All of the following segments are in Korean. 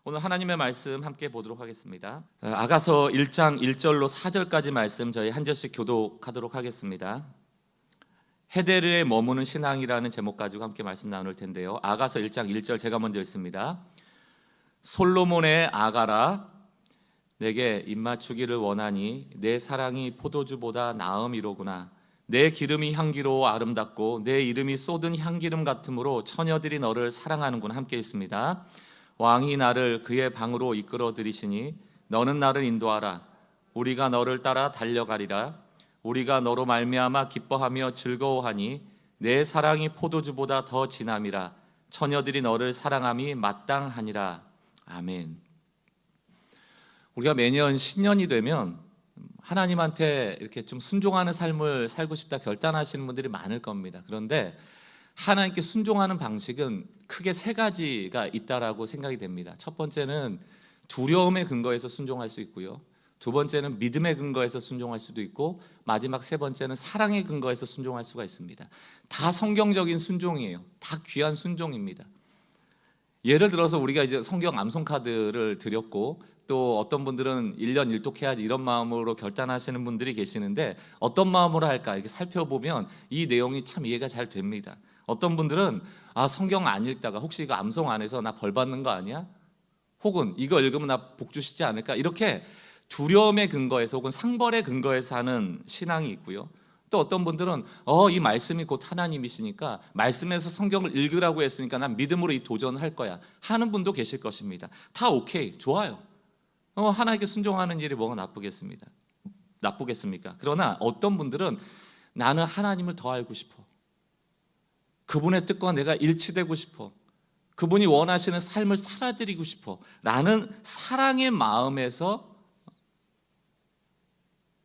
오늘 하나님의 말씀 함께 보도록 하겠습니다. 아가서 1장 1절로 4절까지 말씀 저희 한 절씩 교독하도록 하겠습니다. 헤데르에 머무는 신앙이라는 제목 가지고 함께 말씀 나눌 텐데요. 아가서 1장 1절 제가 먼저 읽습니다. 솔로몬의 아가라, 내게 입맞추기를 원하니 내 사랑이 포도주보다 나음이로구나. 내 기름이 향기로워 아름답고 내 이름이 쏟은 향기름 같으므로 처녀들이 너를 사랑하는구나. 함께 있습니다. 왕이 나를 그의 방으로 이끌어 들이시니 너는 나를 인도하라. 우리가 너를 따라 달려가리라. 우리가 너로 말미암아 기뻐하며 즐거워하니 내 사랑이 포도주보다 더 진함이라. 처녀들이 너를 사랑함이 마땅하니라. 아멘. 우리가 매년 신년이 되면 하나님한테 이렇게 좀 순종하는 삶을 살고 싶다 결단하시는 분들이 많을 겁니다. 그런데 하나님께 순종하는 방식은 크게 세 가지가 있다라고 생각이 됩니다. 첫 번째는 두려움의 근거에서 순종할 수 있고요. 두 번째는 믿음의 근거에서 순종할 수도 있고, 마지막 세 번째는 사랑의 근거에서 순종할 수가 있습니다. 다 성경적인 순종이에요. 다 귀한 순종입니다. 예를 들어서 우리가 이제 성경 암송 카드를 드렸고, 또 어떤 분들은 1년 1독해야지 이런 마음으로 결단하시는 분들이 계시는데, 어떤 마음으로 할까 이렇게 살펴보면 이 내용이 참 이해가 잘 됩니다. 어떤 분들은 성경 안 읽다가 혹시 이거 암송 안 해서 나 벌 받는 거 아니야? 혹은 이거 읽으면 나 복 주시지 않을까? 이렇게 두려움의 근거에서 혹은 상벌의 근거에서 하는 신앙이 있고요. 또 어떤 분들은 이 말씀이 곧 하나님이시니까 말씀에서 성경을 읽으라고 했으니까 난 믿음으로 이 도전을 할 거야 하는 분도 계실 것입니다. 다 오케이, 좋아요. 하나님께 순종하는 일이 뭐가 나쁘겠습니까? 그러나 어떤 분들은 나는 하나님을 더 알고 싶어. 그분의 뜻과 내가 일치되고 싶어. 그분이 원하시는 삶을 살아드리고 싶어 라는 사랑의 마음에서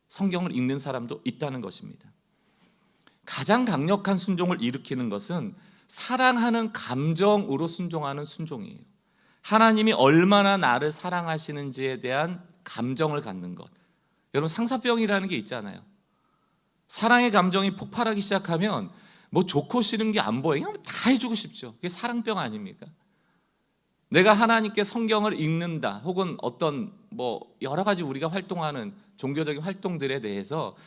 성경을 읽는 사람도 있다는 것입니다. 가장 강력한 순종을 일으키는 것은 사랑하는 감정으로 순종하는 순종이에요. 하나님이 얼마나 나를 사랑하시는지에 대한 감정을 갖는 것. 여러분, 상사병이라는 게 있잖아요. 사랑의 감정이 폭발하기 시작하면 뭐 좋고 싫은 게 안 보여요. 그냥 다 해주고 싶죠. 그게 사랑병 아닙니까? 내가 하나님께 성경을 읽는다, 혹은 어떤 여러 가지 우리가 활동하는 종교적인 활동들에 대해서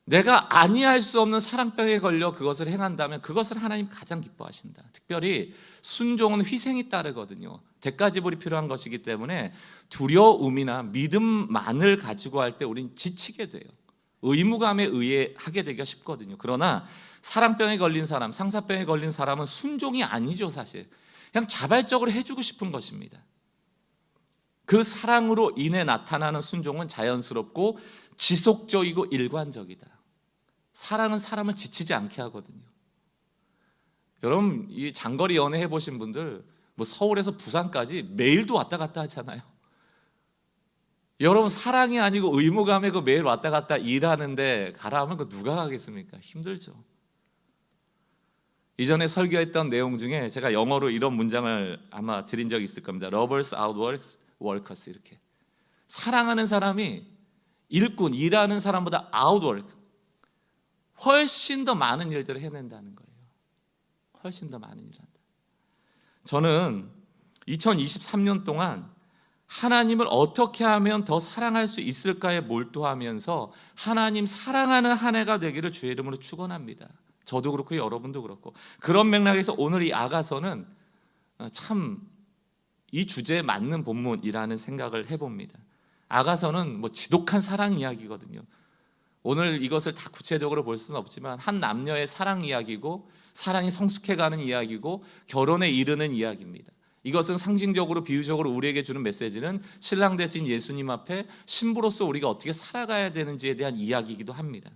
내가 아니할 수 없는 사랑병에 걸려 그것을 행한다면 그것을 하나님 가장 기뻐하신다. 특별히 순종은 희생이 따르거든요. 대가지불이 필요한 것이기 때문에 두려움이나 믿음만을 가지고 할 때 우린 지치게 돼요. 의무감에 의해 하게 되기가 쉽거든요. 그러나 사랑병에 걸린 사람, 상사병에 걸린 사람은 순종이 아니죠. 사실 그냥 자발적으로 해주고 싶은 것입니다. 그 사랑으로 인해 나타나는 순종은 자연스럽고 지속적이고 일관적이다. 사랑은 사람을 지치지 않게 하거든요. 여러분, 이 장거리 연애 해보신 분들 서울에서 부산까지 매일도 왔다 갔다 하잖아요. 여러분, 사랑이 아니고 의무감에 매일 왔다 갔다 일하는데 가라 하면 누가 가겠습니까? 힘들죠. 이전에 설교했던 내용 중에 제가 영어로 이런 문장을 아마 드린 적이 있을 겁니다. Lovers outwork workers. 이렇게 사랑하는 사람이 일하는 사람보다 outwork, 훨씬 더 많은 일들을 해낸다는 거예요. 훨씬 더 많은 일을 한다. 저는 2023년 동안 하나님을 어떻게 하면 더 사랑할 수 있을까에 몰두하면서 하나님 사랑하는 한 해가 되기를 주의 이름으로 축원합니다. 저도 그렇고 여러분도 그렇고. 그런 맥락에서 오늘 이 아가서는 참 이 주제에 맞는 본문이라는 생각을 해봅니다. 아가서는 지독한 사랑 이야기거든요. 오늘 이것을 다 구체적으로 볼 수는 없지만 한 남녀의 사랑 이야기고, 사랑이 성숙해가는 이야기고, 결혼에 이르는 이야기입니다. 이것은 상징적으로 비유적으로 우리에게 주는 메시지는 신랑 되신 예수님 앞에 신부로서 우리가 어떻게 살아가야 되는지에 대한 이야기이기도 합니다.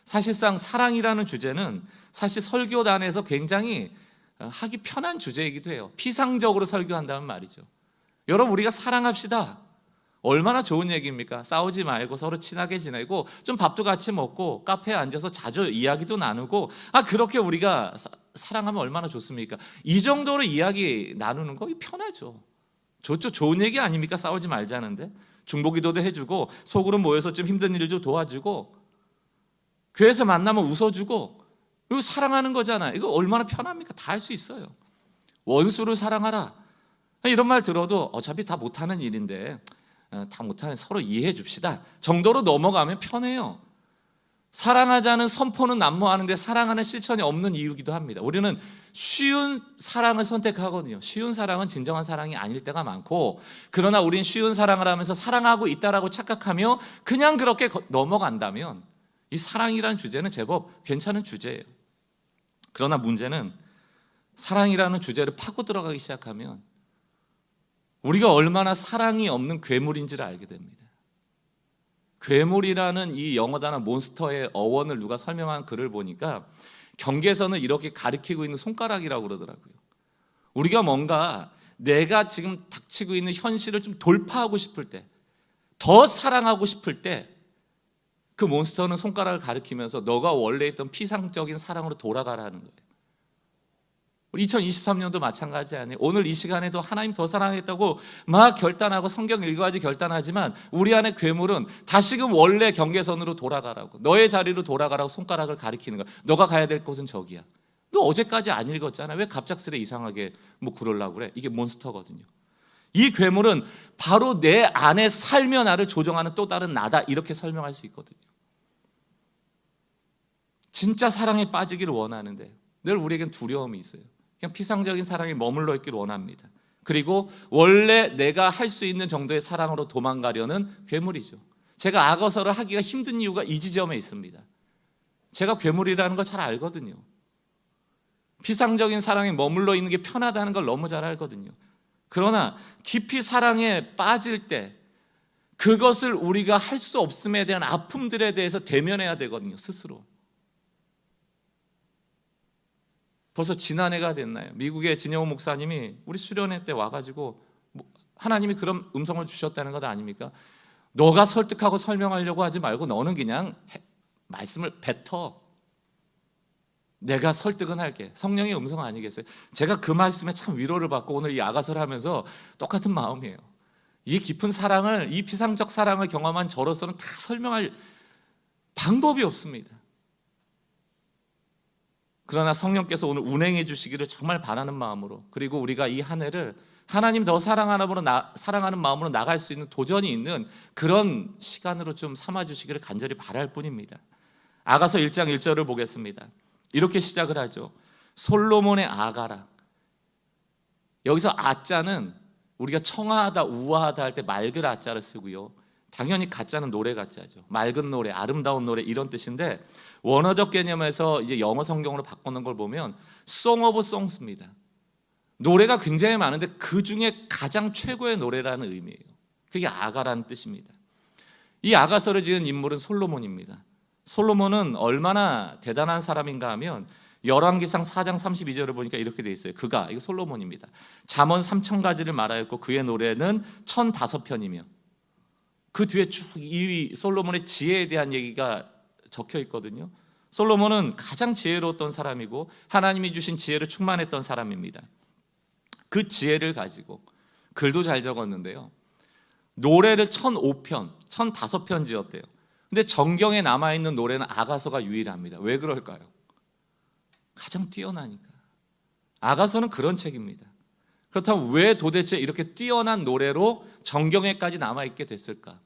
사실상 사랑이라는 주제는 사실 설교단에서 굉장히 하기 편한 주제이기도 해요. 피상적으로 설교한다면 말이죠. 여러분, 우리가 사랑합시다. 얼마나 좋은 얘기입니까? 싸우지 말고 서로 친하게 지내고 좀 밥도 같이 먹고 카페에 앉아서 자주 이야기도 나누고, 그렇게 우리가 사랑하면 얼마나 좋습니까? 이 정도로 이야기 나누는 거 편하죠. 좋죠. 좋은 얘기 아닙니까? 싸우지 말자는데. 중보기도도 해주고, 속으로 모여서 좀 힘든 일 좀 도와주고, 교회에서 만나면 웃어주고, 이거 사랑하는 거잖아요. 이거 얼마나 편합니까? 다 할 수 있어요. 원수를 사랑하라. 이런 말 들어도 어차피 다 못하는 일인데 다 못하는 서로 이해해 줍시다 정도로 넘어가면 편해요. 사랑하자는 선포는 난무하는데 사랑하는 실천이 없는 이유기도 합니다. 우리는 쉬운 사랑을 선택하거든요. 쉬운 사랑은 진정한 사랑이 아닐 때가 많고, 그러나 우린 쉬운 사랑을 하면서 사랑하고 있다라고 착각하며 그냥 그렇게 넘어간다면 이 사랑이라는 주제는 제법 괜찮은 주제예요. 그러나 문제는 사랑이라는 주제를 파고 들어가기 시작하면 우리가 얼마나 사랑이 없는 괴물인지를 알게 됩니다. 괴물이라는 이 영어 단어 몬스터의 어원을 누가 설명한 글을 보니까 경계선을 이렇게 가리키고 있는 손가락이라고 그러더라고요. 우리가 뭔가 내가 지금 닥치고 있는 현실을 좀 돌파하고 싶을 때, 더 사랑하고 싶을 때 그 몬스터는 손가락을 가리키면서 너가 원래 있던 피상적인 사랑으로 돌아가라는 거예요. 2023년도 마찬가지 아니에요. 오늘 이 시간에도 하나님 더 사랑하겠다고 막 결단하고 성경 읽어야지 결단하지만 우리 안에 괴물은 다시금 원래 경계선으로 돌아가라고, 너의 자리로 돌아가라고 손가락을 가리키는 거야. 너가 가야 될 곳은 저기야. 너 어제까지 안 읽었잖아. 왜 갑작스레 이상하게 뭐 그러려고 그래. 이게 몬스터거든요. 이 괴물은 바로 내 안에 살며 나를 조정하는 또 다른 나다, 이렇게 설명할 수 있거든요. 진짜 사랑에 빠지기를 원하는데 늘 우리에겐 두려움이 있어요. 그냥 피상적인 사랑에 머물러 있기를 원합니다. 그리고 원래 내가 할 수 있는 정도의 사랑으로 도망가려는 괴물이죠. 제가 악어서를 하기가 힘든 이유가 이 지점에 있습니다. 제가 괴물이라는 걸 잘 알거든요. 피상적인 사랑에 머물러 있는 게 편하다는 걸 너무 잘 알거든요. 그러나 깊이 사랑에 빠질 때 그것을 우리가 할 수 없음에 대한 아픔들에 대해서 대면해야 되거든요. 스스로. 벌써 지난해가 됐나요? 미국의 진영호 목사님이 우리 수련회 때 와가지고 하나님이 그런 음성을 주셨다는 것 아닙니까? 너가 설득하고 설명하려고 하지 말고 너는 그냥 말씀을 뱉어. 내가 설득은 할게. 성령의 음성 아니겠어요? 제가 그 말씀에 참 위로를 받고 오늘 이 아가서를 하면서 똑같은 마음이에요. 이 깊은 사랑을, 이 피상적 사랑을 경험한 저로서는 다 설명할 방법이 없습니다. 그러나 성령께서 오늘 운행해 주시기를 정말 바라는 마음으로, 그리고 우리가 이 한 해를 하나님 더 사랑하는 마음으로 나갈 수 있는 도전이 있는 그런 시간으로 좀 삼아 주시기를 간절히 바랄 뿐입니다. 아가서 1장 1절을 보겠습니다. 이렇게 시작을 하죠. 솔로몬의 아가라. 여기서 아자는 우리가 청아하다, 우아하다 할 때 맑을 아자를 쓰고요. 당연히 가짜는 노래 가짜죠. 맑은 노래, 아름다운 노래 이런 뜻인데 원어적 개념에서 이제 영어 성경으로 바꾸는 걸 보면 Song of Songs입니다. 노래가 굉장히 많은데 그 중에 가장 최고의 노래라는 의미예요. 그게 아가라는 뜻입니다. 이 아가서를 지은 인물은 솔로몬입니다. 솔로몬은 얼마나 대단한 사람인가 하면 열왕기상 4장 32절을 보니까 이렇게 돼 있어요. 그가, 이거 솔로몬입니다. 잠언 3000가지를 말하였고 그의 노래는 1005편이며 그 뒤에 쭉 이 솔로몬의 지혜에 대한 얘기가 적혀 있거든요. 솔로몬은 가장 지혜로웠던 사람이고 하나님이 주신 지혜를 충만했던 사람입니다. 그 지혜를 가지고 글도 잘 적었는데요. 노래를 1005편, 1005편 지었대요. 근데 정경에 남아있는 노래는 아가서가 유일합니다. 왜 그럴까요? 가장 뛰어나니까. 아가서는 그런 책입니다. 그렇다면 왜 도대체 이렇게 뛰어난 노래로 정경에까지 남아있게 됐을까?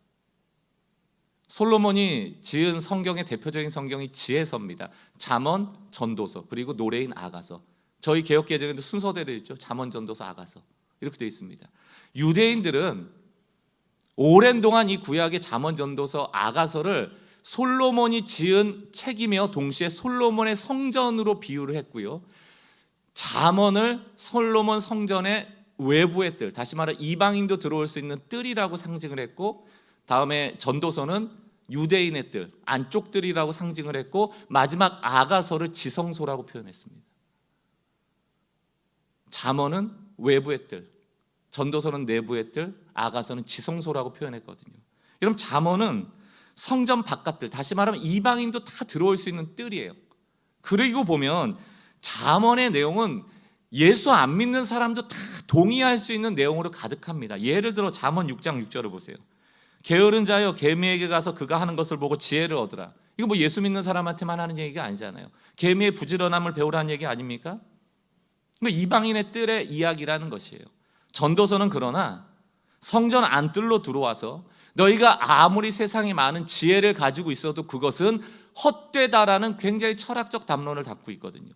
솔로몬이 지은 성경의 대표적인 성경이 지혜서입니다. 잠언, 전도서, 그리고 노래인 아가서. 저희 개역개정에도 순서대로 있죠. 잠언, 전도서, 아가서 이렇게 되어 있습니다. 유대인들은 오랜 동안 이 구약의 잠언, 전도서, 아가서를 솔로몬이 지은 책이며 동시에 솔로몬의 성전으로 비유를 했고요. 잠언을 솔로몬 성전의 외부의 뜰, 다시 말해 이방인도 들어올 수 있는 뜰이라고 상징을 했고, 다음에 전도서는 유대인의 뜰, 안쪽 뜰이라고 상징을 했고, 마지막 아가서를 지성소라고 표현했습니다. 잠언은 외부의 뜰, 전도서는 내부의 뜰, 아가서는 지성소라고 표현했거든요. 여러분, 잠언은 성전 바깥뜰, 다시 말하면 이방인도 다 들어올 수 있는 뜰이에요. 그리고 보면 잠언의 내용은 예수 안 믿는 사람도 다 동의할 수 있는 내용으로 가득합니다. 예를 들어 잠언 6장 6절을 보세요. 게으른 자여 개미에게 가서 그가 하는 것을 보고 지혜를 얻으라. 이거 뭐 예수 믿는 사람한테만 하는 얘기가 아니잖아요. 개미의 부지런함을 배우라는 얘기 아닙니까? 이방인의 뜰의 이야기라는 것이에요. 전도서는 그러나 성전 안뜰로 들어와서 너희가 아무리 세상에 많은 지혜를 가지고 있어도 그것은 헛되다라는 굉장히 철학적 담론을 담고 있거든요.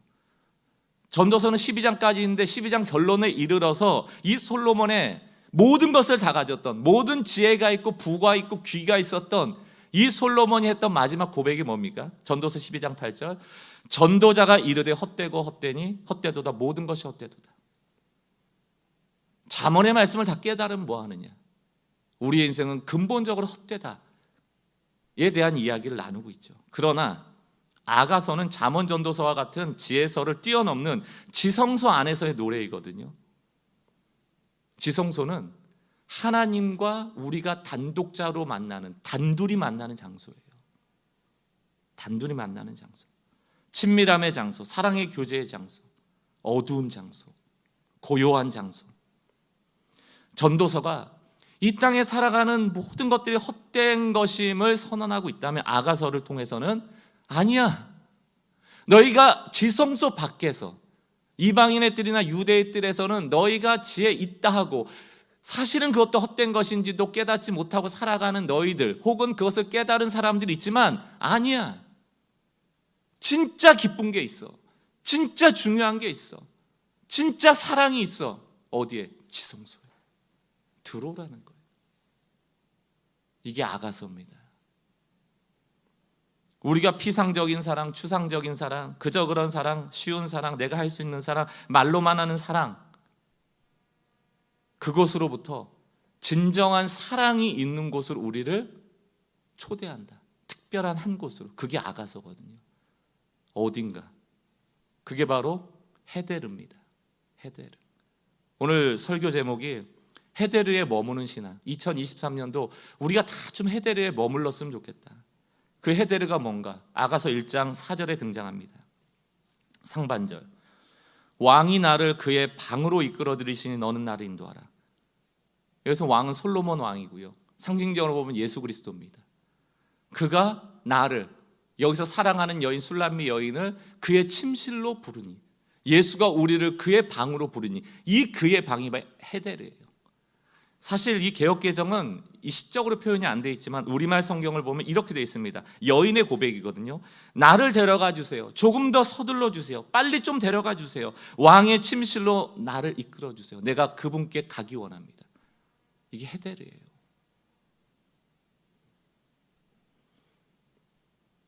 전도서는 12장까지 있는데 12장 결론에 이르러서 이 솔로몬의 모든 것을 다 가졌던, 모든 지혜가 있고 부가 있고 귀가 있었던 이 솔로몬이 했던 마지막 고백이 뭡니까? 전도서 12장 8절, 전도자가 이르되 헛되고 헛되니 헛되도다, 모든 것이 헛되도다. 잠언의 말씀을 다 깨달으면 뭐하느냐? 우리의 인생은 근본적으로 헛되다에 대한 이야기를 나누고 있죠. 그러나 아가서는 잠언 전도서와 같은 지혜서를 뛰어넘는 지성소 안에서의 노래이거든요. 지성소는 하나님과 우리가 단독자로 만나는, 단둘이 만나는 장소예요. 단둘이 만나는 장소, 친밀함의 장소, 사랑의 교제의 장소, 어두운 장소, 고요한 장소. 전도서가 이 땅에 살아가는 모든 것들이 헛된 것임을 선언하고 있다면 아가서를 통해서는 아니야, 너희가 지성소 밖에서 이방인의 뜰이나 유대의 뜰에서는 너희가 지혜 있다 하고 사실은 그것도 헛된 것인지도 깨닫지 못하고 살아가는 너희들, 혹은 그것을 깨달은 사람들이 있지만 아니야, 진짜 기쁜 게 있어, 진짜 중요한 게 있어, 진짜 사랑이 있어. 어디에? 지성소에 들어오라는 거예요. 이게 아가서입니다. 우리가 피상적인 사랑, 추상적인 사랑, 그저 그런 사랑, 쉬운 사랑, 내가 할 수 있는 사랑, 말로만 하는 사랑, 그곳으로부터 진정한 사랑이 있는 곳으로 우리를 초대한다. 특별한 한 곳으로. 그게 아가서거든요. 어딘가. 그게 바로 헤데르입니다. 헤데르. 오늘 설교 제목이 헤데르에 머무는 신앙. 2023년도 우리가 다 좀 헤데르에 머물렀으면 좋겠다. 그 헤데르가 뭔가? 아가서 1장 4절에 등장합니다. 상반절. 왕이 나를 그의 방으로 이끌어 들이시니 너는 나를 인도하라. 여기서 왕은 솔로몬 왕이고요, 상징적으로 보면 예수 그리스도입니다. 그가 나를, 여기서 사랑하는 여인 술람미 여인을 그의 침실로 부르니, 예수가 우리를 그의 방으로 부르니, 이 그의 방이 헤데르예요. 사실 이 개역개정은 이 시적으로 표현이 안 돼 있지만 우리말 성경을 보면 이렇게 돼 있습니다. 여인의 고백이거든요. 나를 데려가 주세요. 조금 더 서둘러 주세요. 빨리 좀 데려가 주세요. 왕의 침실로 나를 이끌어 주세요. 내가 그분께 가기 원합니다. 이게 헤데르예요.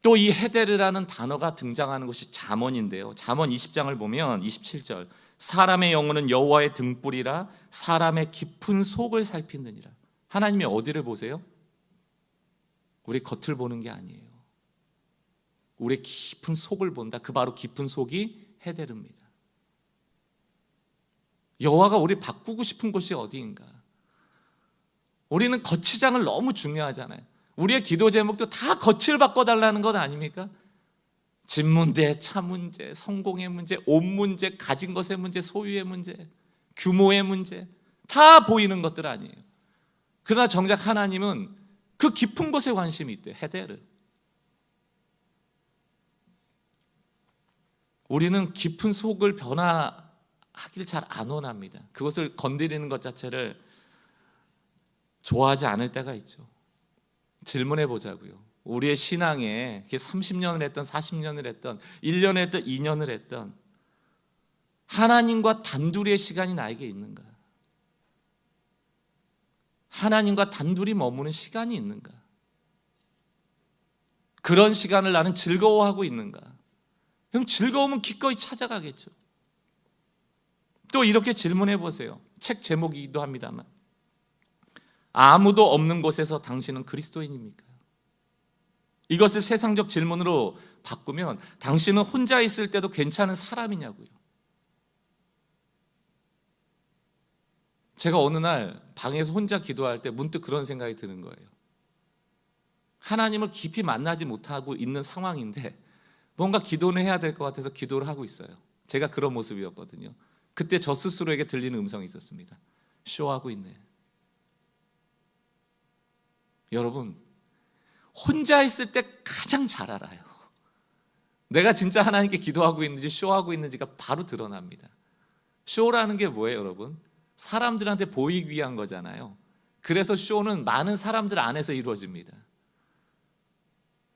또 이 헤데르라는 단어가 등장하는 것이 잠언인데요. 잠언 20장을 보면 27절, 사람의 영혼은 여호와의 등불이라 사람의 깊은 속을 살피느니라. 하나님이 어디를 보세요? 우리 겉을 보는 게 아니에요. 우리 깊은 속을 본다. 그 바로 깊은 속이 헤데르입니다. 여호와가 우리 바꾸고 싶은 곳이 어디인가? 우리는 거치장을 너무 중요하잖아요. 우리의 기도 제목도 다 겉을 바꿔달라는 것 아닙니까? 집 문제, 차 문제, 성공의 문제, 옷 문제, 가진 것의 문제, 소유의 문제, 규모의 문제, 다 보이는 것들 아니에요. 그러나 정작 하나님은 그 깊은 곳에 관심이 있대요. 헤데르. 우리는 깊은 속을 변화하길 잘 안 원합니다. 그것을 건드리는 것 자체를 좋아하지 않을 때가 있죠. 질문해 보자고요. 우리의 신앙에 30년을 했던, 40년을 했던, 1년을 했던, 2년을 했던 하나님과 단둘이의 시간이 나에게 있는가? 하나님과 단둘이 머무는 시간이 있는가? 그런 시간을 나는 즐거워하고 있는가? 그럼 즐거우면 기꺼이 찾아가겠죠. 또 이렇게 질문해 보세요. 책 제목이기도 합니다만, 아무도 없는 곳에서 당신은 그리스도인입니까? 이것을 세상적 질문으로 바꾸면 당신은 혼자 있을 때도 괜찮은 사람이냐고요. 제가 어느 날 방에서 혼자 기도할 때 문득 그런 생각이 드는 거예요. 하나님을 깊이 만나지 못하고 있는 상황인데 뭔가 기도는 해야 될 것 같아서 기도를 하고 있어요. 제가 그런 모습이었거든요. 그때 저 스스로에게 들리는 음성이 있었습니다. 쇼하고 있네. 여러분, 혼자 있을 때 가장 잘 알아요. 내가 진짜 하나님께 기도하고 있는지 쇼하고 있는지가 바로 드러납니다. 쇼라는 게 뭐예요, 여러분? 사람들한테 보이기 위한 거잖아요. 그래서 쇼는 많은 사람들 안에서 이루어집니다.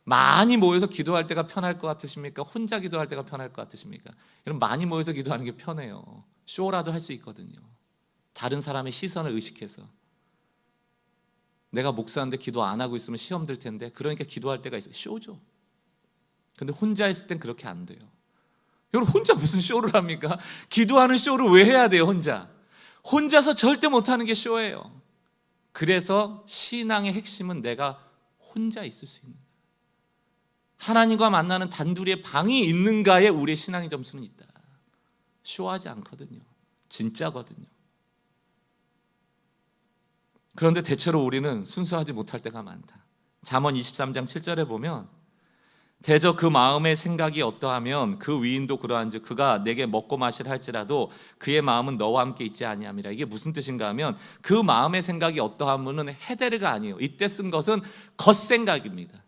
많이 모여서 기도할 때가 편할 것 같으십니까? 혼자 기도할 때가 편할 것 같으십니까? 여러분, 많이 모여서 기도하는 게 편해요. 쇼라도 할 수 있거든요. 다른 사람의 시선을 의식해서. 내가 목사인데 기도 안 하고 있으면 시험 들 텐데, 그러니까 기도할 때가 있어요. 쇼죠. 근데 혼자 있을 땐 그렇게 안 돼요. 여러분, 혼자 무슨 쇼를 합니까? 기도하는 쇼를 왜 해야 돼요? 혼자서 절대 못하는 게 쇼예요. 그래서 신앙의 핵심은 내가 혼자 있을 수 있는, 하나님과 만나는 단둘이의 방이 있는가에 우리의 신앙의 점수는 있다. 쇼하지 않거든요. 진짜거든요. 그런데 대체로 우리는 순수하지 못할 때가 많다. 잠언 23장 7절에 보면 대저 그 마음의 생각이 어떠하면 그 위인도 그러한즉 그가 내게 먹고 마시라 할지라도 그의 마음은 너와 함께 있지 아니함이라. 이게 무슨 뜻인가 하면 그 마음의 생각이 어떠하면은 헤데르가 아니에요. 이때 쓴 것은 겉생각입니다.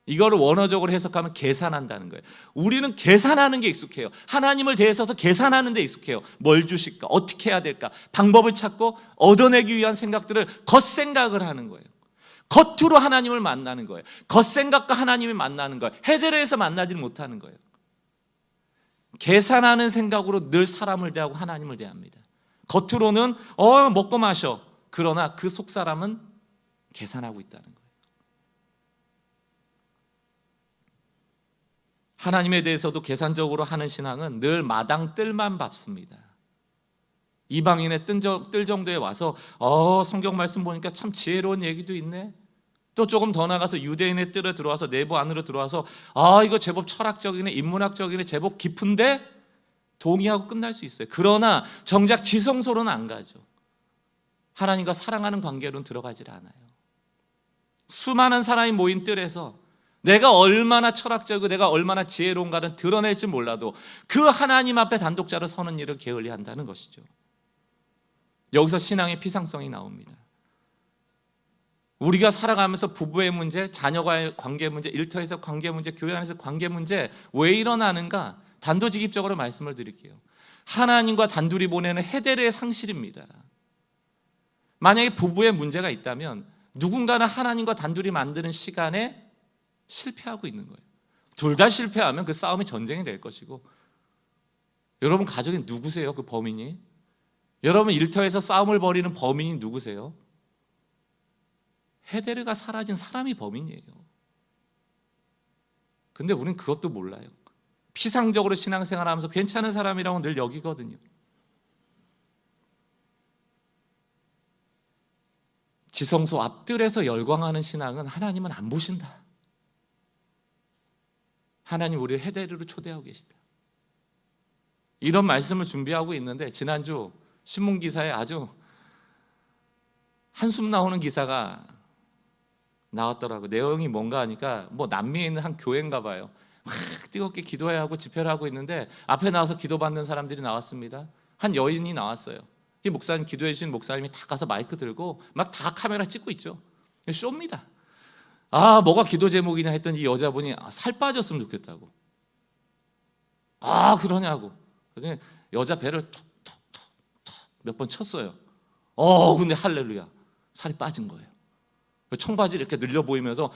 이거를 원어적으로 해석하면 계산한다는 거예요. 우리는 계산하는 게 익숙해요. 하나님을 대해서도 계산하는 데 익숙해요. 뭘 주실까? 어떻게 해야 될까? 방법을 찾고 얻어내기 위한 생각들을 겉생각을 하는 거예요. 겉으로 하나님을 만나는 거예요. 겉생각과 하나님이 만나는 거예요. 헤데르에서 만나지 못하는 거예요. 계산하는 생각으로 늘 사람을 대하고 하나님을 대합니다. 겉으로는 먹고 마셔. 그러나 그 속 사람은 계산하고 있다는 거예요. 하나님에 대해서도 계산적으로 하는 신앙은 늘 마당 뜰만 밟습니다. 이방인의 뜰 정도에 와서 성경 말씀 보니까 참 지혜로운 얘기도 있네. 또 조금 더 나가서 유대인의 뜰에 들어와서 내부 안으로 들어와서 이거 제법 철학적이네, 인문학적이네, 제법 깊은데 동의하고 끝날 수 있어요. 그러나 정작 지성소로는 안 가죠. 하나님과 사랑하는 관계로는 들어가질 않아요. 수많은 사람이 모인 뜰에서 내가 얼마나 철학적이고 내가 얼마나 지혜로운가는 드러낼지 몰라도 그 하나님 앞에 단독자로 서는 일을 게을리한다는 것이죠. 여기서 신앙의 피상성이 나옵니다. 우리가 살아가면서 부부의 문제, 자녀와의 관계 문제, 일터에서 관계 문제, 교회 안에서 관계 문제 왜 일어나는가? 단도직입적으로 말씀을 드릴게요. 하나님과 단둘이 보내는 헤데르의 상실입니다. 만약에 부부의 문제가 있다면 누군가는 하나님과 단둘이 만드는 시간에 실패하고 있는 거예요. 둘 다 실패하면 그 싸움이 전쟁이 될 것이고, 여러분 가족이 누구세요? 그 범인이? 여러분 일터에서 싸움을 벌이는 범인이 누구세요? 헤데르가 사라진 사람이 범인이에요. 근데 우리는 그것도 몰라요. 피상적으로 신앙생활하면서 괜찮은 사람이라고 늘 여기거든요. 지성소 앞뜰에서 열광하는 신앙은 하나님은 안 보신다. 하나님 우리를 헤데르로 초대하고 계시다. 이런 말씀을 준비하고 있는데 지난주 신문기사에 아주 한숨 나오는 기사가 나왔더라고요. 내용이 뭔가 하니까 남미에 있는 한 교회인가 봐요. 막 뜨겁게 기도해야 하고 집회를 하고 있는데 앞에 나와서 기도받는 사람들이 나왔습니다. 한 여인이 나왔어요. 이 목사님, 기도해 주신 목사님이 다 가서 마이크 들고 막 다 카메라 찍고 있죠. 쇼입니다. 뭐가 기도 제목이냐 했더니 이 여자분이 살 빠졌으면 좋겠다고. 그러냐고. 그래서 여자 배를 톡톡톡톡 몇 번 쳤어요. 근데 할렐루야, 살이 빠진 거예요. 청바지 이렇게 늘려 보이면서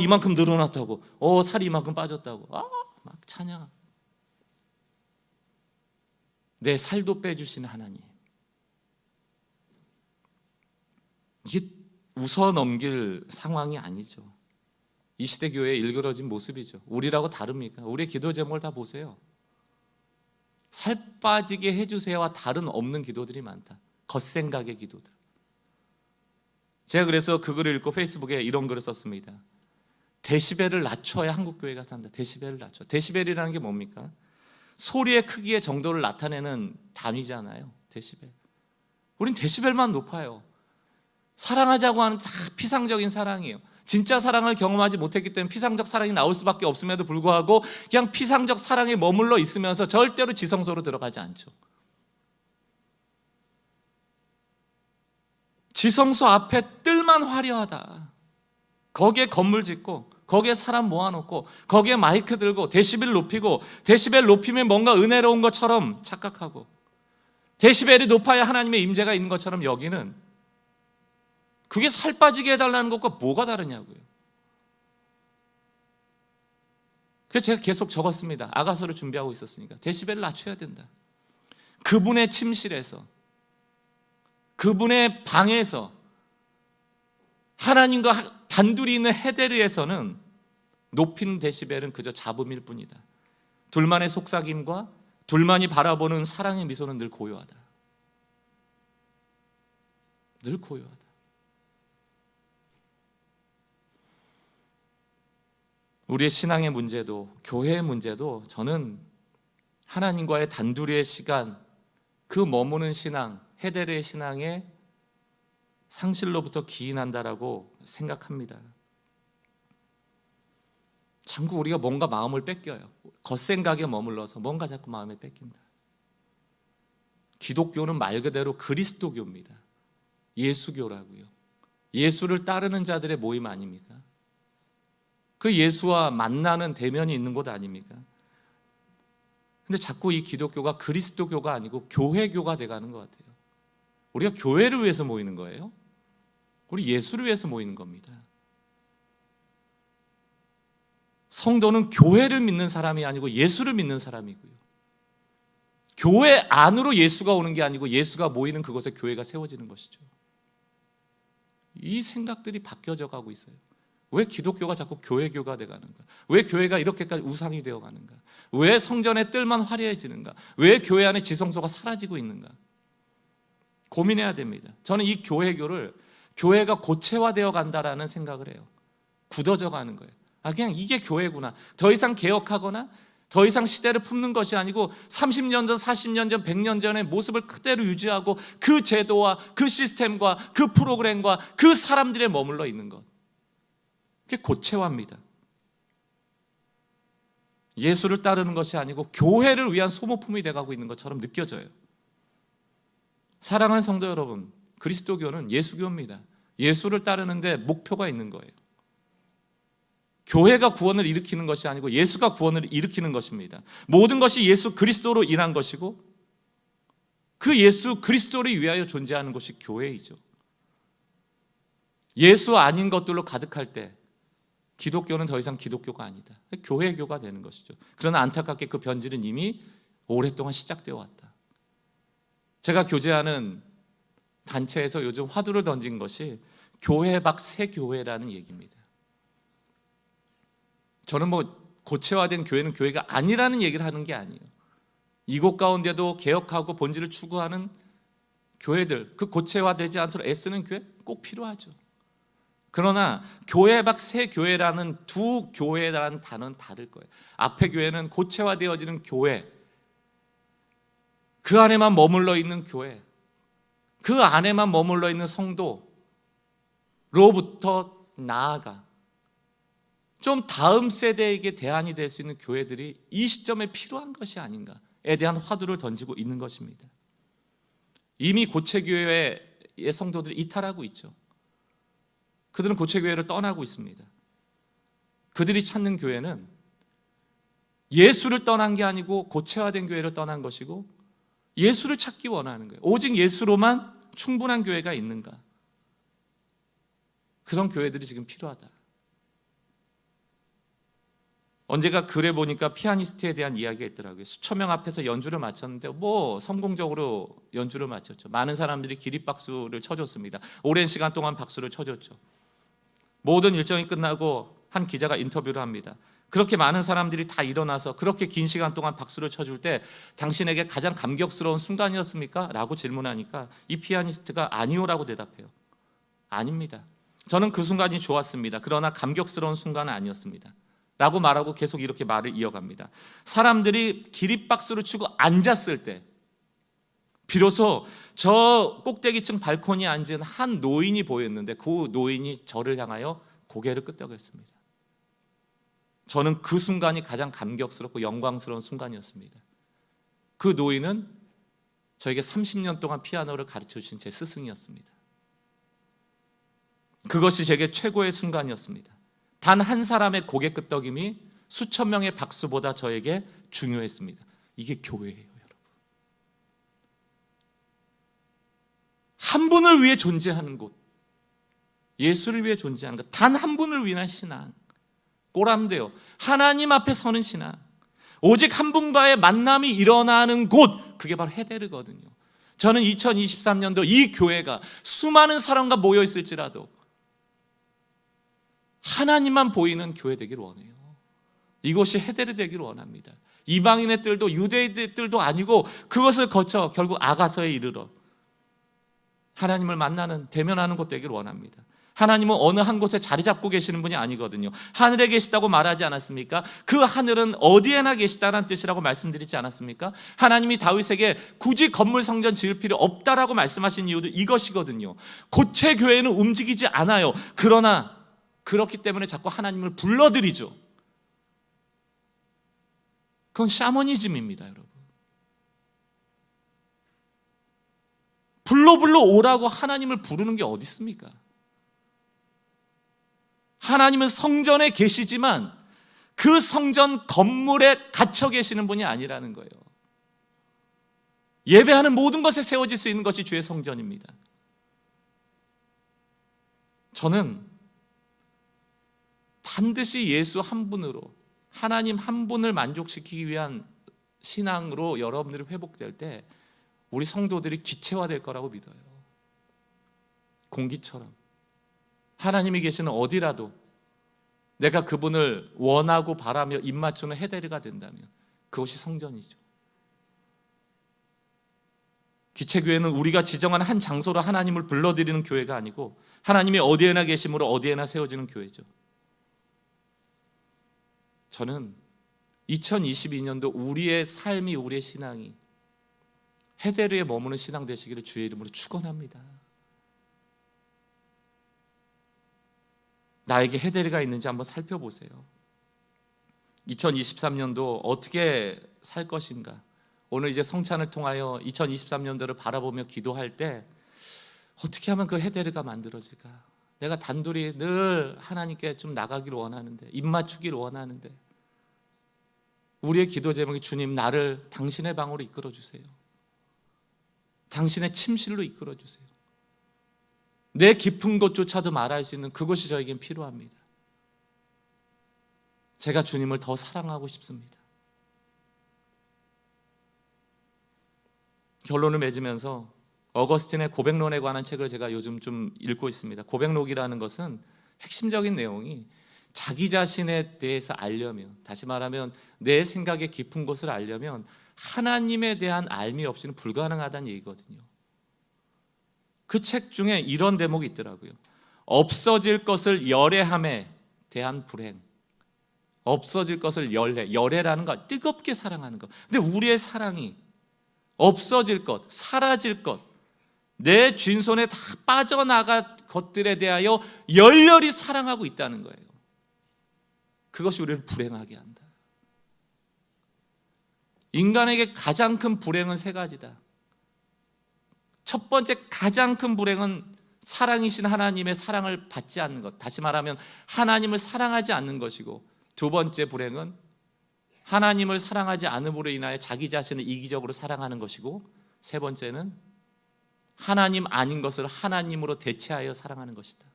이만큼 늘어났다고, 살이 이만큼 빠졌다고, 막 찬양. 내 살도 빼주시는 하나님. 이게 웃어 넘길 상황이 아니죠. 이 시대 교회의 일그러진 모습이죠. 우리라고 다릅니까? 우리의 기도 제목을 다 보세요. 살 빠지게 해주세요와 다른 없는 기도들이 많다. 겉생각의 기도들. 제가 그래서 그 글을 읽고 페이스북에 이런 글을 썼습니다. 데시벨을 낮춰야 한국 교회가 산다. 데시벨을 낮춰. 데시벨이라는 게 뭡니까? 소리의 크기의 정도를 나타내는 단위잖아요. 데시벨. 우린 데시벨만 높아요. 사랑하자고 하는 다 피상적인 사랑이에요. 진짜 사랑을 경험하지 못했기 때문에 피상적 사랑이 나올 수밖에 없음에도 불구하고 그냥 피상적 사랑에 머물러 있으면서 절대로 지성소로 들어가지 않죠. 지성소 앞에 뜰만 화려하다. 거기에 건물 짓고 거기에 사람 모아놓고 거기에 마이크 들고 데시벨 높이고 데시벨 높이면 뭔가 은혜로운 것처럼 착각하고 데시벨이 높아야 하나님의 임재가 있는 것처럼 여기는 그게 살 빠지게 해달라는 것과 뭐가 다르냐고요. 그래서 제가 계속 적었습니다. 아가서를 준비하고 있었으니까 데시벨을 낮춰야 된다. 그분의 침실에서, 그분의 방에서, 하나님과 단둘이 있는 헤데르에서는 높이는 데시벨은 그저 잡음일 뿐이다. 둘만의 속삭임과 둘만이 바라보는 사랑의 미소는 늘 고요하다. 늘 고요하다. 우리의 신앙의 문제도, 교회의 문제도 저는 하나님과의 단둘이의 시간, 그 머무는 신앙, 헤데르의 신앙의 상실로부터 기인한다라고 생각합니다. 자꾸 우리가 뭔가 마음을 뺏겨요. 겉생각에 머물러서 뭔가 자꾸 마음에 뺏긴다. 기독교는 말 그대로 그리스도교입니다. 예수교라고요. 예수를 따르는 자들의 모임 아닙니까? 그 예수와 만나는 대면이 있는 곳 아닙니까? 근데 자꾸 이 기독교가 그리스도교가 아니고 교회교가 돼가는 것 같아요. 우리가 교회를 위해서 모이는 거예요? 우리 예수를 위해서 모이는 겁니다. 성도는 교회를 믿는 사람이 아니고 예수를 믿는 사람이고요. 교회 안으로 예수가 오는 게 아니고 예수가 모이는 그곳에 교회가 세워지는 것이죠. 이 생각들이 바뀌어져 가고 있어요. 왜 기독교가 자꾸 교회교가 돼가는가? 왜 교회가 이렇게까지 우상이 되어가는가? 왜 성전의 뜰만 화려해지는가? 왜 교회 안에 지성소가 사라지고 있는가? 고민해야 됩니다. 저는 이 교회교를 교회가 고체화되어 간다라는 생각을 해요. 굳어져 가는 거예요. 그냥 이게 교회구나. 더 이상 개혁하거나 더 이상 시대를 품는 것이 아니고 30년 전, 40년 전, 100년 전의 모습을 그대로 유지하고 그 제도와 그 시스템과 그 프로그램과 그 사람들에 머물러 있는 것. 그게 고체화입니다. 예수를 따르는 것이 아니고 교회를 위한 소모품이 돼가고 있는 것처럼 느껴져요. 사랑하는 성도 여러분, 그리스도교는 예수교입니다. 예수를 따르는데 목표가 있는 거예요. 교회가 구원을 일으키는 것이 아니고 예수가 구원을 일으키는 것입니다. 모든 것이 예수 그리스도로 인한 것이고 그 예수 그리스도를 위하여 존재하는 것이 교회이죠. 예수 아닌 것들로 가득할 때 기독교는 더 이상 기독교가 아니다. 교회교가 되는 것이죠. 그러나 안타깝게 그 변질은 이미 오랫동안 시작되어 왔다. 제가 교제하는 단체에서 요즘 화두를 던진 것이 교회 밖 새 교회라는 얘기입니다. 저는 고체화된 교회는 교회가 아니라는 얘기를 하는 게 아니에요. 이곳 가운데도 개혁하고 본질을 추구하는 교회들, 그 고체화되지 않도록 애쓰는 교회 꼭 필요하죠. 그러나 교회 밖 새 교회라는 두 교회라는 단어는 다를 거예요. 앞에 교회는 고체화되어지는 교회, 그 안에만 머물러 있는 교회, 그 안에만 머물러 있는 성도로부터 나아가 좀 다음 세대에게 대안이 될 수 있는 교회들이 이 시점에 필요한 것이 아닌가에 대한 화두를 던지고 있는 것입니다. 이미 고체교회의 성도들이 이탈하고 있죠. 그들은 고체교회를 떠나고 있습니다. 그들이 찾는 교회는 예수를 떠난 게 아니고 고체화된 교회를 떠난 것이고 예수를 찾기 원하는 거예요. 오직 예수로만 충분한 교회가 있는가? 그런 교회들이 지금 필요하다. 언제가 글에 보니까 피아니스트에 대한 이야기가 있더라고요. 수천 명 앞에서 연주를 마쳤는데 성공적으로 연주를 마쳤죠. 많은 사람들이 기립박수를 쳐줬습니다. 오랜 시간 동안 박수를 쳐줬죠. 모든 일정이 끝나고 한 기자가 인터뷰를 합니다. 그렇게 많은 사람들이 다 일어나서 그렇게 긴 시간 동안 박수를 쳐줄 때 당신에게 가장 감격스러운 순간이었습니까? 라고 질문하니까 이 피아니스트가 아니요라고 대답해요. 아닙니다. 저는 그 순간이 좋았습니다. 그러나 감격스러운 순간은 아니었습니다. 라고 말하고 계속 이렇게 말을 이어갑니다. 사람들이 기립박수를 치고 앉았을 때 비로소 저 꼭대기층 발코니에 앉은 한 노인이 보였는데 그 노인이 저를 향하여 고개를 끄덕였습니다. 저는 그 순간이 가장 감격스럽고 영광스러운 순간이었습니다. 그 노인은 저에게 30년 동안 피아노를 가르쳐 주신 제 스승이었습니다. 그것이 제게 최고의 순간이었습니다. 단 한 사람의 고개 끄덕임이 수천 명의 박수보다 저에게 중요했습니다. 이게 교회예요, 여러분. 한 분을 위해 존재하는 곳, 예수를 위해 존재하는 것, 단 한 분을 위한 신앙, 꼬람돼요. 하나님 앞에 서는 신앙, 오직 한 분과의 만남이 일어나는 곳, 그게 바로 헤데르거든요. 저는 2023년도 이 교회가 수많은 사람과 모여 있을지라도 하나님만 보이는 교회 되기를 원해요. 이곳이 헤데르 되기를 원합니다. 이방인의 뜰도 유대인의 뜰도 아니고 그것을 거쳐 결국 아가서에 이르러 하나님을 만나는, 대면하는 곳 되기를 원합니다. 하나님은 어느 한 곳에 자리 잡고 계시는 분이 아니거든요. 하늘에 계시다고 말하지 않았습니까? 그 하늘은 어디에나 계시다는 뜻이라고 말씀드리지 않았습니까? 하나님이 다윗에게 굳이 건물 성전 지을 필요 없다라고 말씀하신 이유도 이것이거든요. 고체 교회는 움직이지 않아요. 그러나 그렇기 때문에 자꾸 하나님을 불러들이죠. 그건 샤머니즘입니다, 여러분. 불러 오라고 하나님을 부르는 게 어디 있습니까? 하나님은 성전에 계시지만 그 성전 건물에 갇혀 계시는 분이 아니라는 거예요. 예배하는 모든 것에 세워질 수 있는 것이 주의 성전입니다. 저는 반드시 예수 한 분으로, 하나님 한 분을 만족시키기 위한 신앙으로 여러분들이 회복될 때 우리 성도들이 기체화될 거라고 믿어요. 공기처럼 하나님이 계시는 어디라도 내가 그분을 원하고 바라며 입맞추는 헤데르가 된다면 그것이 성전이죠. 기체교회는 우리가 지정한 한 장소로 하나님을 불러들이는 교회가 아니고 하나님이 어디에나 계심으로 어디에나 세워지는 교회죠. 저는 2022년도 우리의 삶이, 우리의 신앙이 헤데르에 머무는 신앙 되시기를 주의 이름으로 축원합니다. 나에게 헤데르가 있는지 한번 살펴보세요. 2023년도 어떻게 살 것인가? 오늘 이제 성찬을 통하여 2023년도를 바라보며 기도할 때 어떻게 하면 그 헤데르가 만들어질까? 내가 단둘이 늘 하나님께 좀 나가기를 원하는데, 입 맞추기를 원하는데, 우리의 기도 제목이 주님, 나를 당신의 방으로 이끌어 주세요. 당신의 침실로 이끌어 주세요. 내 깊은 곳조차도 말할 수 있는 그것이 저에겐 필요합니다. 제가 주님을 더 사랑하고 싶습니다. 결론을 맺으면서 어거스틴의 고백론에 관한 책을 제가 요즘 좀 읽고 있습니다. 고백록이라는 것은 핵심적인 내용이 자기 자신에 대해서 알려면, 다시 말하면 내 생각의 깊은 곳을 알려면 하나님에 대한 알미 없이는 불가능하다는 얘기거든요. 그 책 중에 이런 대목이 있더라고요. 없어질 것을 열애함에 대한 불행. 없어질 것을 열애라는 것, 뜨겁게 사랑하는 것. 근데 우리의 사랑이 없어질 것, 사라질 것, 내 쥔손에 다 빠져나갈 것들에 대하여 열렬히 사랑하고 있다는 거예요. 그것이 우리를 불행하게 한다. 인간에게 가장 큰 불행은 세 가지다. 첫 번째 가장 큰 불행은 사랑이신 하나님의 사랑을 받지 않는 것, 다시 말하면 하나님을 사랑하지 않는 것이고, 두 번째 불행은 하나님을 사랑하지 않음으로 인하여 자기 자신을 이기적으로 사랑하는 것이고, 세 번째는 하나님 아닌 것을 하나님으로 대체하여 사랑하는 것이다.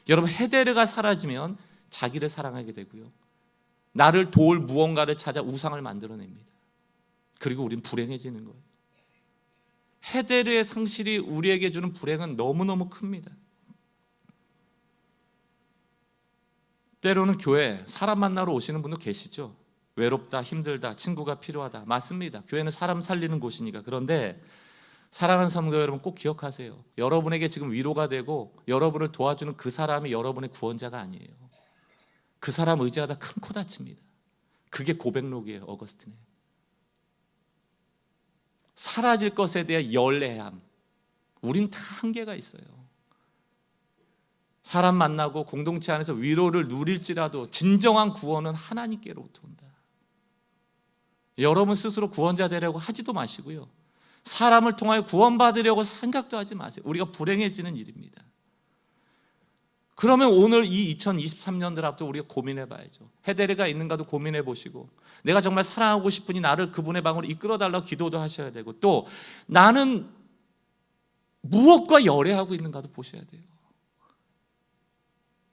여러분, 헤데르가 사라지면 자기를 사랑하게 되고요, 나를 도울 무언가를 찾아 우상을 만들어냅니다. 그리고 우린 불행해지는 거예요. 헤데르의 상실이 우리에게 주는 불행은 너무너무 큽니다. 때로는 교회 사람 만나러 오시는 분도 계시죠. 외롭다, 힘들다, 친구가 필요하다. 맞습니다. 교회는 사람 살리는 곳이니까. 그런데 사랑하는 성도 여러분, 꼭 기억하세요. 여러분에게 지금 위로가 되고 여러분을 도와주는 그 사람이 여러분의 구원자가 아니에요. 그 사람 의지하다 큰 코 다칩니다. 그게 고백록이에요, 어거스틴의. 사라질 것에 대한 열애함. 우린 다 한계가 있어요. 사람 만나고 공동체 안에서 위로를 누릴지라도 진정한 구원은 하나님께로부터 온다. 여러분 스스로 구원자 되려고 하지도 마시고요, 사람을 통하여 구원받으려고 생각도 하지 마세요. 우리가 불행해지는 일입니다. 그러면 오늘 이 2023년들 앞도 우리가 고민해 봐야죠. 헤데르가 있는가도 고민해 보시고, 내가 정말 사랑하고 싶으니 나를 그분의 방으로 이끌어 달라고 기도도 하셔야 되고, 또 나는 무엇과 열애하고 있는가도 보셔야 돼요.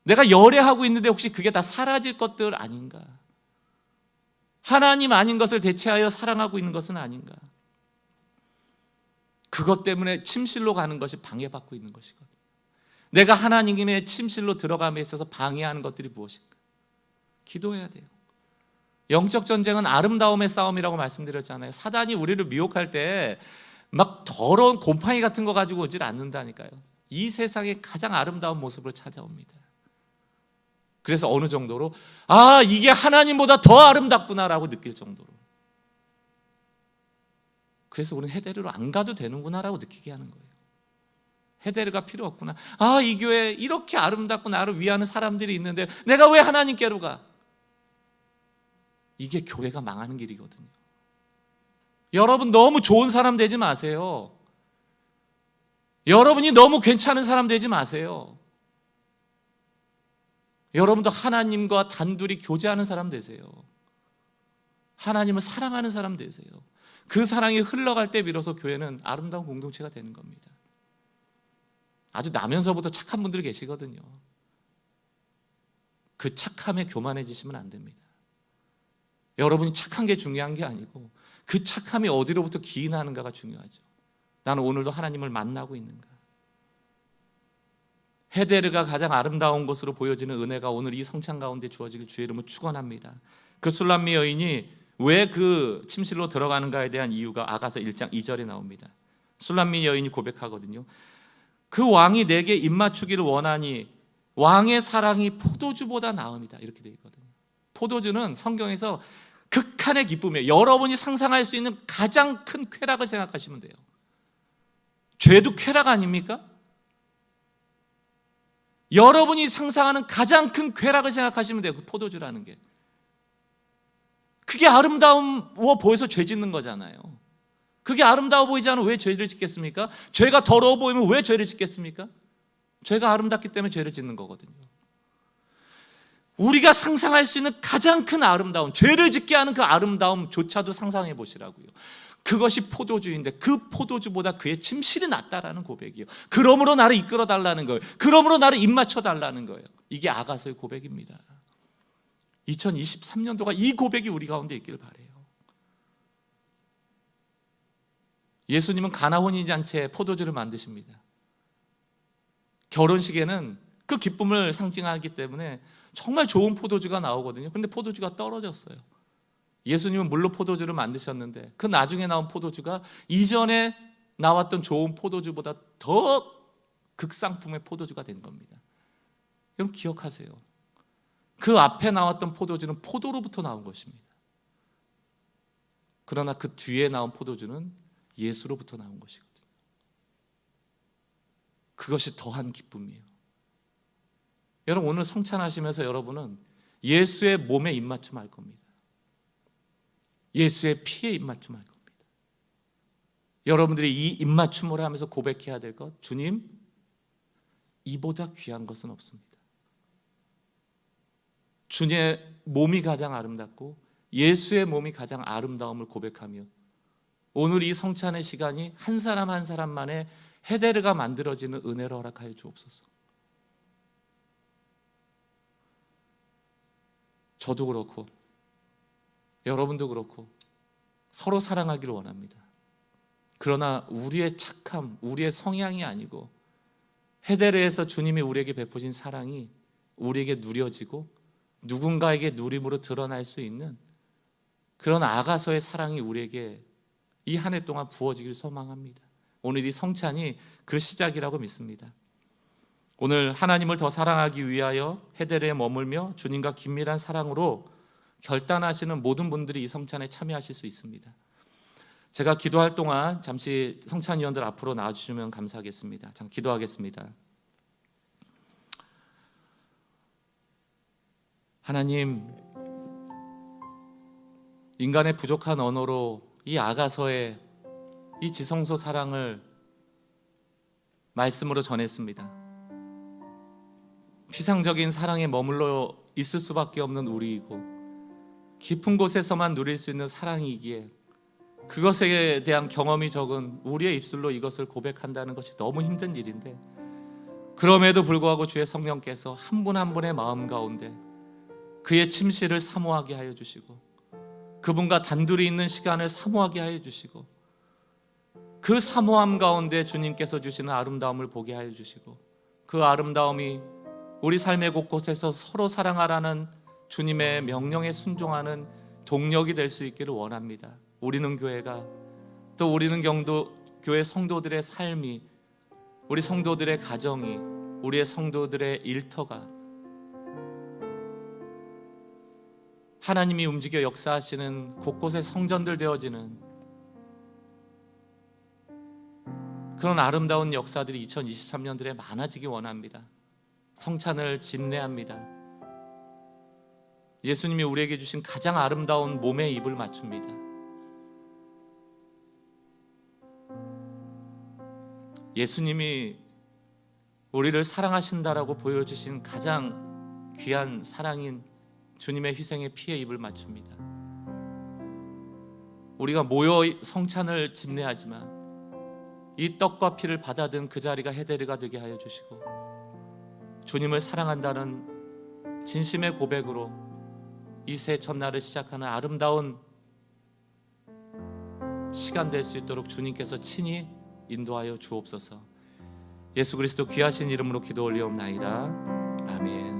내가 열애하고 있는데 혹시 그게 다 사라질 것들 아닌가? 하나님 아닌 것을 대체하여 사랑하고 있는 것은 아닌가? 그것 때문에 침실로 가는 것이 방해받고 있는 것이거든요. 내가 하나님의 침실로 들어감에 있어서 방해하는 것들이 무엇인가? 기도해야 돼요. 영적 전쟁은 아름다움의 싸움이라고 말씀드렸잖아요. 사단이 우리를 미혹할 때 막 더러운 곰팡이 같은 거 가지고 오질 않는다니까요. 이 세상의 가장 아름다운 모습으로 찾아옵니다. 그래서 어느 정도로 이게 하나님보다 더 아름답구나라고 느낄 정도로. 그래서 우리는 헤데르로 안 가도 되는구나라고 느끼게 하는 거예요. 헤데르가 필요 없구나. 이 교회에 이렇게 아름답고 나를 위하는 사람들이 있는데 내가 왜 하나님께로 가? 이게 교회가 망하는 길이거든요. 여러분 너무 좋은 사람 되지 마세요. 여러분이 너무 괜찮은 사람 되지 마세요. 여러분도 하나님과 단둘이 교제하는 사람 되세요. 하나님을 사랑하는 사람 되세요. 그 사랑이 흘러갈 때 비로소 교회는 아름다운 공동체가 되는 겁니다. 아주 나면서부터 착한 분들이 계시거든요. 그 착함에 교만해지시면 안 됩니다. 여러분이 착한 게 중요한 게 아니고 그 착함이 어디로부터 기인하는가가 중요하죠. 나는 오늘도 하나님을 만나고 있는가? 헤데르가 가장 아름다운 것으로 보여지는 은혜가 오늘 이 성찬 가운데 주어지길 주의 이름으로 축원합니다. 그 술람미 여인이 왜 그 침실로 들어가는가에 대한 이유가 아가서 1장 2절에 나옵니다. 술람미 여인이 고백하거든요. 그 왕이 내게 입맞추기를 원하니 왕의 사랑이 포도주보다 나음이다. 이렇게 되어 있거든요. 포도주는 성경에서 극한의 기쁨이에요. 여러분이 상상할 수 있는 가장 큰 쾌락을 생각하시면 돼요. 죄도 쾌락 아닙니까? 여러분이 상상하는 가장 큰 쾌락을 생각하시면 돼요. 그 포도주라는 게. 그게 아름다워 보여서 죄 짓는 거잖아요. 그게 아름다워 보이지 않으면 왜 죄를 짓겠습니까? 죄가 더러워 보이면 왜 죄를 짓겠습니까? 죄가 아름답기 때문에 죄를 짓는 거거든요. 우리가 상상할 수 있는 가장 큰 아름다움, 죄를 짓게 하는 그 아름다움조차도 상상해 보시라고요. 그것이 포도주인데 그 포도주보다 그의 침실이 낫다라는 고백이에요. 그러므로 나를 이끌어 달라는 거예요. 그러므로 나를 입맞춰 달라는 거예요. 이게 아가서의 고백입니다. 2023년도가 이 고백이 우리 가운데 있기를 바라요. 예수님은 가나 혼인잔치에 포도주를 만드십니다. 결혼식에는 그 기쁨을 상징하기 때문에 정말 좋은 포도주가 나오거든요. 근데 포도주가 떨어졌어요. 예수님은 물로 포도주를 만드셨는데 그 나중에 나온 포도주가 이전에 나왔던 좋은 포도주보다 더 극상품의 포도주가 된 겁니다. 여러분 기억하세요. 그 앞에 나왔던 포도주는 포도로부터 나온 것입니다. 그러나 그 뒤에 나온 포도주는 예수로부터 나온 것이거든요. 그것이 더한 기쁨이에요. 여러분 오늘 성찬하시면서 여러분은 예수의 몸에 입맞춤할 겁니다. 예수의 피에 입맞춤할 겁니다. 여러분들이 이 입맞춤을 하면서 고백해야 될 것, 주님, 이보다 귀한 것은 없습니다. 주님의 몸이 가장 아름답고 예수의 몸이 가장 아름다움을 고백하며 오늘 이 성찬의 시간이 한 사람 한 사람만의 헤데르가 만들어지는 은혜를 허락하여 주옵소서. 저도 그렇고 여러분도 그렇고 서로 사랑하기를 원합니다. 그러나 우리의 착함, 우리의 성향이 아니고 헤데르에서 주님이 우리에게 베푸신 사랑이 우리에게 누려지고 누군가에게 누림으로 드러날 수 있는 그런 아가서의 사랑이 우리에게 이 한 해 동안 부어지길 소망합니다. 오늘 이 성찬이 그 시작이라고 믿습니다. 오늘 하나님을 더 사랑하기 위하여 헤데르에 머물며 주님과 긴밀한 사랑으로 결단하시는 모든 분들이 이 성찬에 참여하실 수 있습니다. 제가 기도할 동안 잠시 성찬위원들 앞으로 나와주시면 감사하겠습니다. 잠깐 기도하겠습니다. 하나님, 인간의 부족한 언어로 이 아가서의 이 지성소 사랑을 말씀으로 전했습니다. 피상적인 사랑에 머물러 있을 수밖에 없는 우리이고 깊은 곳에서만 누릴 수 있는 사랑이기에 그것에 대한 경험이 적은 우리의 입술로 이것을 고백한다는 것이 너무 힘든 일인데, 그럼에도 불구하고 주의 성령께서 한 분 한 분의 마음 가운데 그의 침실을 사모하게 하여 주시고, 그분과 단둘이 있는 시간을 사모하게 하여 주시고, 그 사모함 가운데 주님께서 주시는 아름다움을 보게 하여 주시고, 그 아름다움이 우리 삶의 곳곳에서 서로 사랑하라는 주님의 명령에 순종하는 동력이 될 수 있기를 원합니다. 우리는 교회가, 또 우리는 교회 성도들의 삶이, 우리 성도들의 가정이, 우리의 성도들의 일터가 하나님이 움직여 역사하시는 곳곳에 성전들 되어지는 그런 아름다운 역사들이 2023년들에 많아지기 원합니다. 성찬을 집례합니다. 예수님이 우리에게 주신 가장 아름다운 몸에 입을 맞춥니다. 예수님이 우리를 사랑하신다라고 보여주신 가장 귀한 사랑인 주님의 희생의 피에 입을 맞춥니다. 우리가 모여 성찬을 집례하지만 이 떡과 피를 받아든 그 자리가 헤데르가 되게 하여 주시고, 주님을 사랑한다는 진심의 고백으로 이 새 첫날을 시작하는 아름다운 시간 될 수 있도록 주님께서 친히 인도하여 주옵소서. 예수 그리스도 귀하신 이름으로 기도 올리옵나이다. 아멘.